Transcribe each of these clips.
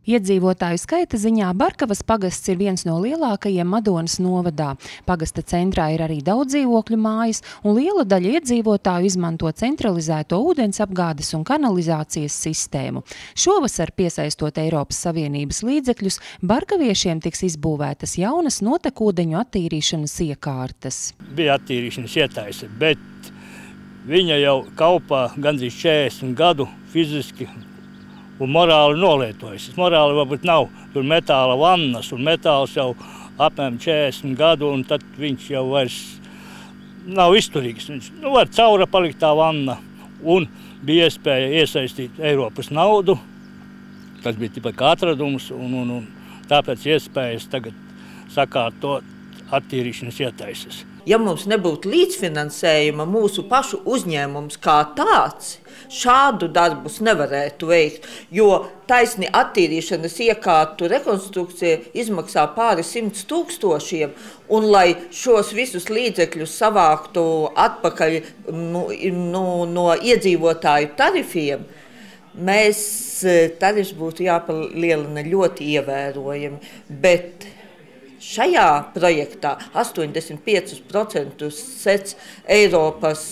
Iedzīvotāju skaita ziņā Barkavas pagasts ir viens no lielākajiem Madonas novadā. Pagasta centrā ir arī daudz dzīvokļu mājas, un liela daļa iedzīvotāju izmanto centralizēto ūdensapgādes un kanalizācijas sistēmu. Šovasar, piesaistot Eiropas Savienības līdzekļus, barkaviešiem tiks izbūvētas jaunas notekūdeņu attīrīšanas iekārtas. Bija attīrīšanas ietaise, bet viņa jau kaupā gandrīz 40 gadu fiziski un morāli nolietojas. Morāli varbūt nav, tur metāla vannas, un metāls jau apmēram 40 gadu, un tad viņš jau vairs nav izturīgs. Viņš var caura palikt tā vanna, un bija iespēja iesaistīt Eiropas naudu, kas bija tikai atradums, un tāpēc iespējas tagad sakārtot attīrīšanas ietaises. Ja mums nebūtu līdzfinansējuma, mūsu pašu uzņēmums kā tāds šādu darbus nevarētu veikt, jo taisni attīrīšanas iekārtu rekonstrukcija izmaksā pāri 100 000, un lai šos visus līdzekļus savāktu atpakaļ no iedzīvotāju tarifiem, tarifs būtu jāpalielina ļoti ievērojami, bet šajā projektā 85% sec Eiropas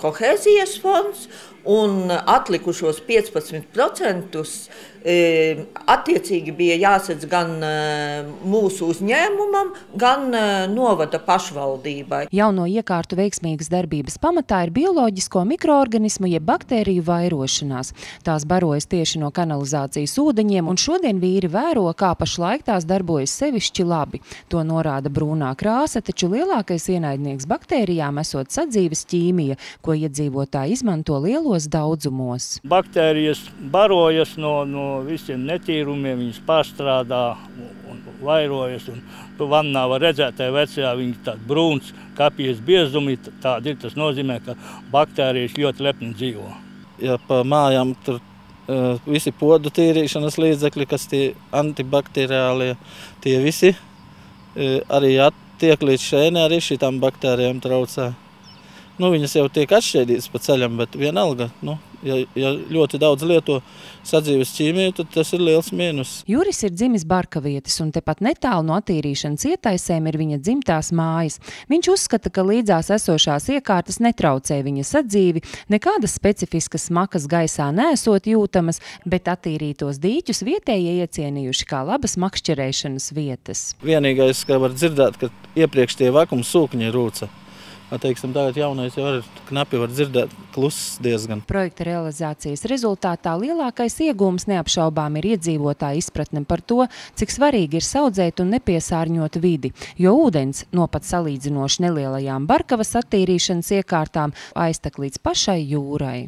kohēzijas fonds un atlikušos 15% attiecīgi bija jāsedz gan mūsu uzņēmumam, gan novada pašvaldībai. Jauno iekārtu veiksmīgas darbības pamatā ir bioloģisko mikroorganismu jeb baktēriju vairošanās. Tās barojas tieši no kanalizācijas ūdeņiem, un šodien vīri vēro, kā pašlaik tās darbojas sevišķi labi. To norāda brūnā krāsa, taču lielākais ienaidnieks baktērijām esot sadzīves ķīmija, ko iedzīvotāji izmanto lielos daudzumos. Baktērijas barojas no visiem netīrumiem, viņas pārstrādā un vairojas, un tu vannā var redzēt, tajā vecajā viņa tāda brūns kapijas biezumi, tāda ir, tas nozīmē, ka baktērijas ļoti lepni dzīvo. Ja pa mājām tur visi podu tīrīšanas līdzekļi, kas tie antibakteriālie, tie visi arī attiek līdz šeit, arī šitām baktērijām traucē. Viņas jau tiek atšķēdītas pa ceļam, bet vienalga, ja ļoti daudz lieto sadzīves ķīmiju, tad tas ir liels mīnus. Juris ir dzimis Barkavietis, un tepat netālu no attīrīšanas ietaisēm ir viņa dzimtās mājas. Viņš uzskata, ka līdzās esošās iekārtas netraucē viņa sadzīvi, nekādas specifiskas smakas gaisā neesot jūtamas, bet attīrītos dīķus vietējie iecienījuši kā labas makšķerēšanas vietas. Vienīgais, ka var dzirdēt, ka iepriekš tie vakums sūkņi rūca. Teiksim, tagad jaunais jau knapi var dzirdēt kluss diezgan. Projekta realizācijas rezultātā lielākais iegūms neapšaubām ir iedzīvotāja izpratne par to, cik svarīgi ir saudzēt un nepiesārņot vidi, jo ūdens no pat salīdzinoši nelielajām Barkavas attīrīšanas iekārtām aiztek līdz pašai jūrai.